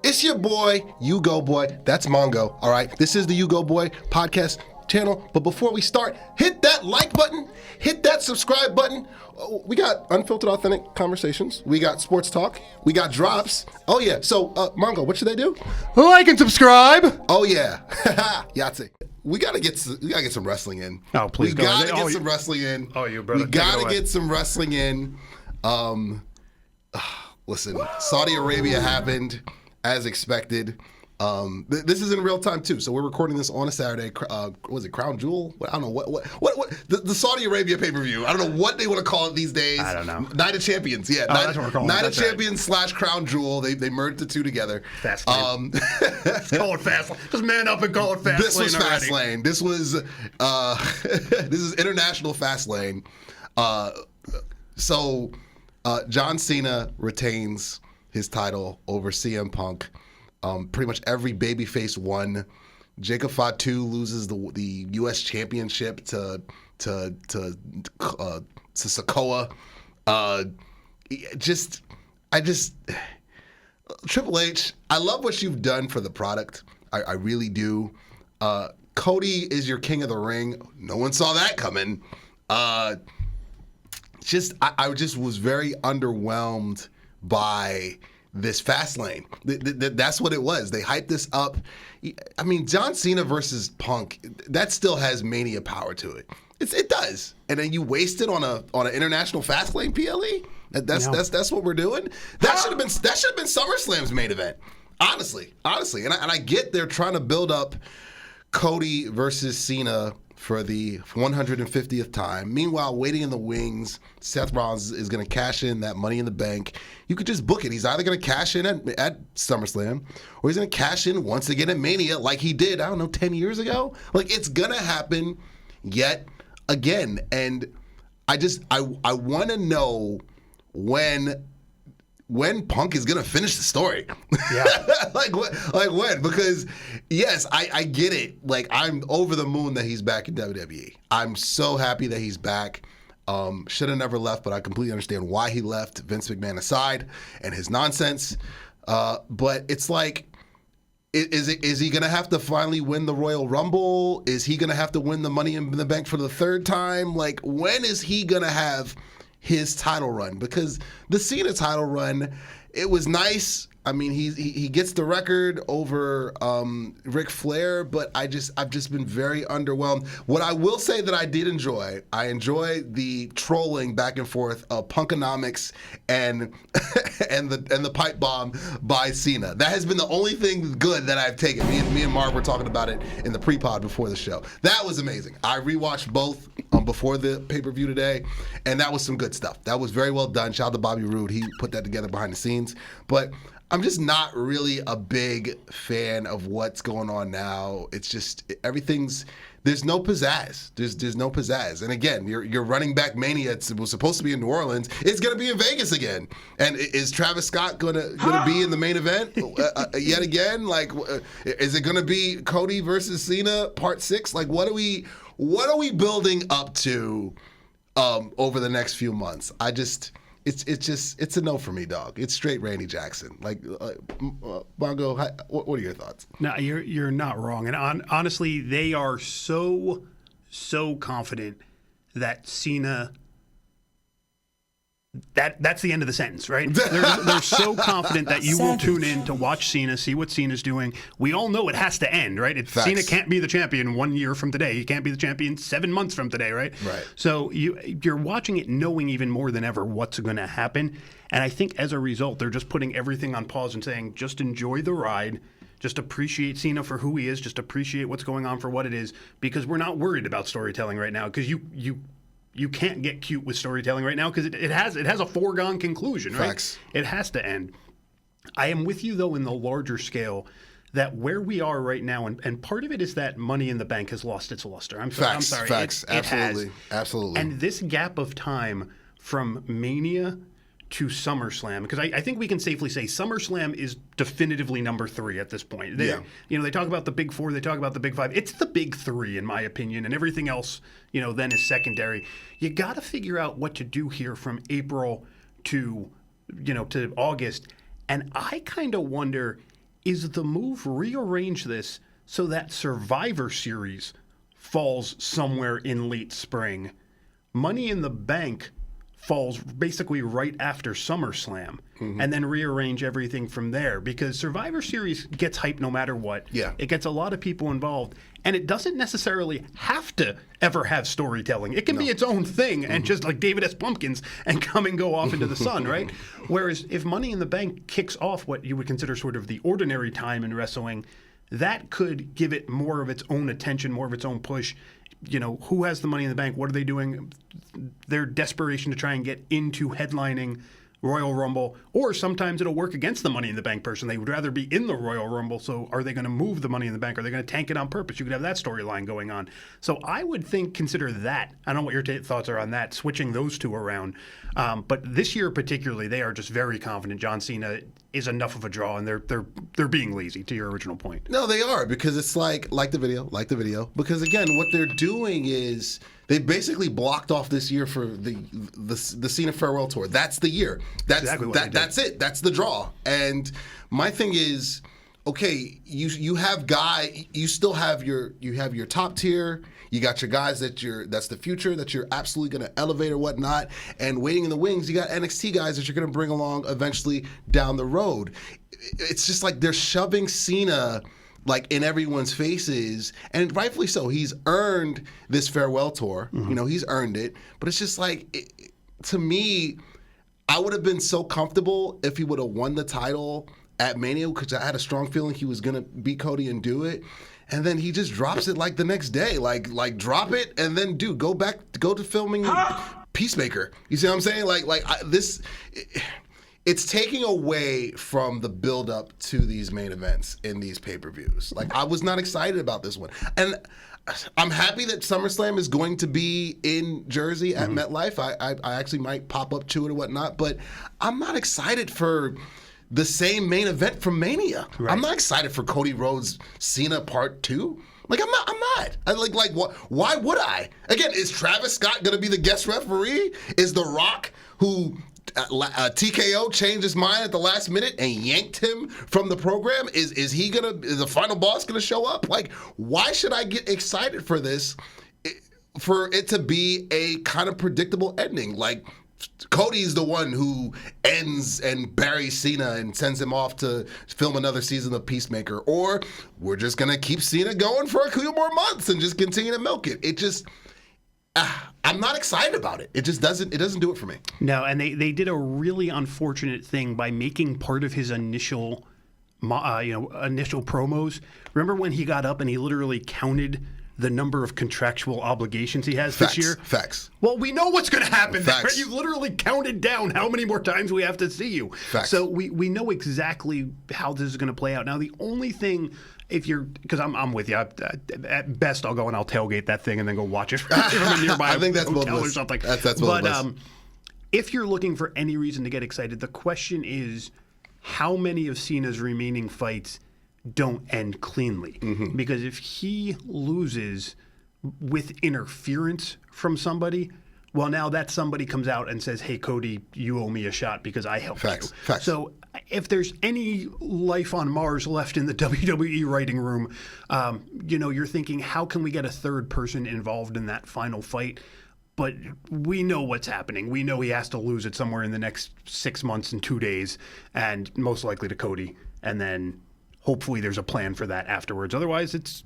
It's your boy, U-Goboy. That's Mongo, all right? This is the U-Goboy podcast channel. But before we start, hit that like button. Hit that subscribe button. We got unfiltered, authentic conversations. We got sports talk. We got drops. Oh, yeah. So, Mongo, what should they do? Like and subscribe. Oh, yeah. Yahtzee. We gotta get some wrestling in. Oh, please we go. Gotta get some wrestling in. Oh, you brother. We gotta get some wrestling in. Listen, Saudi Arabia happened as expected. This is in real time too, so we're recording this on a Saturday. Was it Crown Jewel? I don't know what the Saudi Arabia pay-per-view. I don't know what they want to call it these days. I don't know. Night of Champions, yeah. That's what we're calling it. Night of Champions / Crown Jewel. They merged the two together. Fast lane. Let's call it fast lane. Just man up and call it fast lane. This was already. fast lane. This was this is international fast lane. So John Cena retains his title over CM Punk. Pretty much every babyface won. Jacob Fatu loses the U.S. Championship to Sikoa. Triple H, I love what you've done for the product. I really do. Cody is your king of the ring. No one saw that coming. I just was very underwhelmed by this fast lane. That's what it was. They hyped this up. I mean, John Cena versus Punk, that still has Mania power to it. It does. And then you waste it on an international fast lane PLE? That's what we're doing? That should have been SummerSlam's main event. Honestly. And I get they're trying to build up Cody versus Cena for the 150th time. Meanwhile, waiting in the wings, Seth Rollins is going to cash in that Money in the Bank. You could just book it. He's either going to cash in at SummerSlam, or he's going to cash in once again at Mania like he did, 10 years ago. Like, it's going to happen yet again. And I want to know when Punk is gonna finish the story. Yeah. like when? Because yes, I get it. Like, I'm over the moon that he's back in WWE. I'm so happy that he's back. Should have never left, but I completely understand why he left, Vince McMahon aside and his nonsense. But it's like, is he gonna have to finally win the Royal Rumble? Is he gonna have to win the Money in the Bank for the third time? Like, when is he gonna have his title run? Because the Cena title run, it was nice. I mean, he gets the record over Ric Flair, but I've just been very underwhelmed. What I will say that I did enjoy, I enjoyed the trolling back and forth of Punkonomics and the pipe bomb by Cena. That has been the only thing good that I've taken. Me and Mark were talking about it in the pre-pod before the show. That was amazing. I rewatched both before the pay-per-view today, and that was some good stuff. That was very well done. Shout out to Bobby Roode. He put that together behind the scenes. But I'm just not really a big fan of what's going on now. It's just there's no pizzazz. There's no pizzazz. And again, you're running back Mania. It was supposed to be in New Orleans. It's going to be in Vegas again. And is Travis Scott going to be in the main event yet again? Like, is it going to be Cody versus Cena Part 6? Like, what are we building up to over the next few months? It's a no for me, dog. It's straight Randy Jackson. Like, Mongo, what are your thoughts? No, you're not wrong. And honestly, they are so confident that Cena. That's the end of the sentence, right? They're so confident that you will tune in to watch Cena, see what Cena's doing. We all know it has to end, right? Cena can't be the champion 1 year from today. He can't be the champion 7 months from today, right? Right. So you're watching it knowing even more than ever what's going to happen. And I think as a result, they're just putting everything on pause and saying, just enjoy the ride. Just appreciate Cena for who he is. Just appreciate what's going on for what it is. Because we're not worried about storytelling right now. Because you can't get cute with storytelling right now because it has a foregone conclusion, right? Facts. It has to end. I am with you, though, in the larger scale that where we are right now, and part of it is that Money in the Bank has lost its luster. I'm sorry. Facts. Absolutely. Absolutely. And this gap of time from Mania to SummerSlam, because I think we can safely say SummerSlam is definitively number 3 at this point. They talk about the big 4, they talk about the big 5. It's the big 3, in my opinion, and everything else, then is secondary. You got to figure out what to do here from April to August. And I kind of wonder is the move rearrange this so that Survivor Series falls somewhere in late spring. Money in the Bank falls basically right after SummerSlam, and then rearrange everything from there, because Survivor Series gets hype no matter what. Yeah. It gets a lot of people involved, and it doesn't necessarily have to ever have storytelling. It can be its own thing and just like David S. Pumpkins and come and go off into the sun, right? Whereas if Money in the Bank kicks off what you would consider sort of the ordinary time in wrestling, that could give it more of its own attention, more of its own push. You know, who has the Money in the Bank? What are they doing? Their desperation to try and get into headlining Royal Rumble, or sometimes it'll work against the Money in the Bank person. They would rather be in the Royal Rumble, so are they going to move the Money in the Bank? Are they going to tank it on purpose? You could have that storyline going on. So I would consider that. I don't know what your thoughts are on that, switching those two around. But this year particularly, they are just very confident John Cena is enough of a draw, and they're being lazy, to your original point. No, they are, because it's like the video. Because again, what they're doing is they basically blocked off this year for the Cena farewell tour. That's the year. That's it. That's the draw. And my thing is, okay, you have you still have your top tier. You got your guys that's the future that you're absolutely going to elevate or whatnot. And waiting in the wings, you got NXT guys that you're going to bring along eventually down the road. It's just like they're shoving Cena like in everyone's faces, and rightfully so. He's earned this farewell tour. You know, he's earned it. But it's just like, to me, I would have been so comfortable if he would have won the title at Mania, because I had a strong feeling he was going to beat Cody and do it. And then he just drops it like the next day. Like drop it and then go to filming Peacemaker. You see what I'm saying? It's taking away from the build-up to these main events in these pay-per-views. Like, I was not excited about this one. And I'm happy that SummerSlam is going to be in Jersey at MetLife. I actually might pop up to it or whatnot. But I'm not excited for the same main event from Mania. Right. I'm not excited for Cody Rhodes Cena Part 2. Like, I'm not. Why would I? Again, is Travis Scott going to be the guest referee? Is The Rock, who TKO changed his mind at the last minute and yanked him from the program, is the final boss gonna show up? Like, why should I get excited for this, for it to be a kind of predictable ending? Like, Cody's the one who ends and buries Cena and sends him off to film another season of Peacemaker, or we're just gonna keep Cena going for a few more months and just continue to milk it. It just, I'm not excited about it. It just doesn't do it for me. No, and they did a really unfortunate thing by making part of his initial promos. Remember when he got up and he literally counted the number of contractual obligations he has this year? Facts. Well, we know what's going to happen. Facts. You literally counted down how many more times we have to see you. Facts. So we know exactly how this is going to play out. Now, the only thing, because I'm with you. At best, I'll go and I'll tailgate that thing and then go watch it from a nearby I think that's hotel both or something. That's both of us. If you're looking for any reason to get excited, the question is, how many of Cena's remaining fights don't end cleanly? Because if he loses with interference from somebody, well, now that somebody comes out and says, hey, Cody, you owe me a shot because I helped you. Facts. So if there's any life on Mars left in the WWE writing room, you're thinking, how can we get a third person involved in that final fight? But we know what's happening. We know he has to lose it somewhere in the next 6 months and 2 days, and most likely to Cody. And then hopefully there's a plan for that afterwards. Otherwise, it's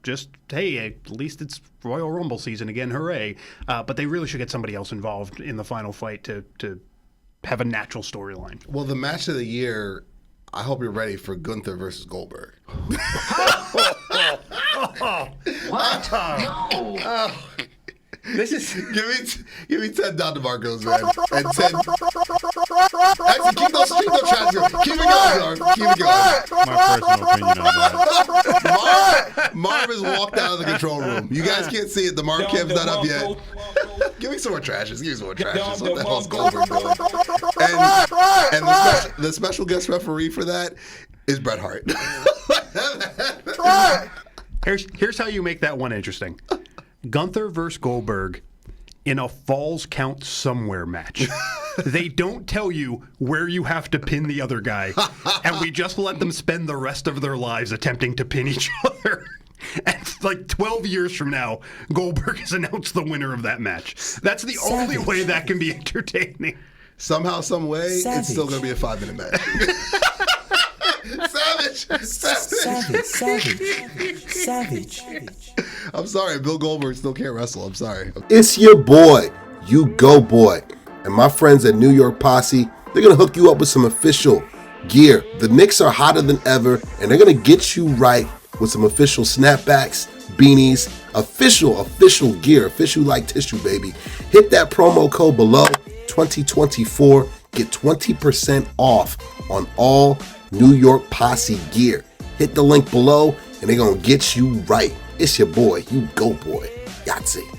just, hey, at least it's Royal Rumble season again, hooray. But they really should get somebody else involved in the final fight to have a natural storyline. Well, the match of the year, I hope you're ready for Gunther versus Goldberg. What? No. This is give me 10 Don DeMarcos, man, and 10. Actually, keep those tracks going. Keep it going, Marv. Keep it going. My personal opinion on that. Marv has walked out of the control room. You guys can't see it. The Marv cam's not up yet. Give me some more trashes. What the hell's Goldberg doing? And the special guest referee for that is Bret Hart. Here's how you make that one interesting. Gunther versus Goldberg in a Falls Count Somewhere match. They don't tell you where you have to pin the other guy, and we just let them spend the rest of their lives attempting to pin each other. And like 12 years from now, Goldberg has announced the winner of that match. That's the only way that can be entertaining. Somehow, some way, it's still going to be a 5-minute match. Savage. I'm sorry, Bill Goldberg still can't wrestle. I'm sorry. It's your boy, U-Goboy. And my friends at New York Posse, they're going to hook you up with some official gear. The Knicks are hotter than ever, and they're going to get you right with some official snapbacks, beanies, official gear, official like tissue, baby. Hit that promo code below, 2024. Get 20% off on all New York Posse gear. Hit the link below, and they're going to get you right. It's your boy, U-Goboy. Yahtzee.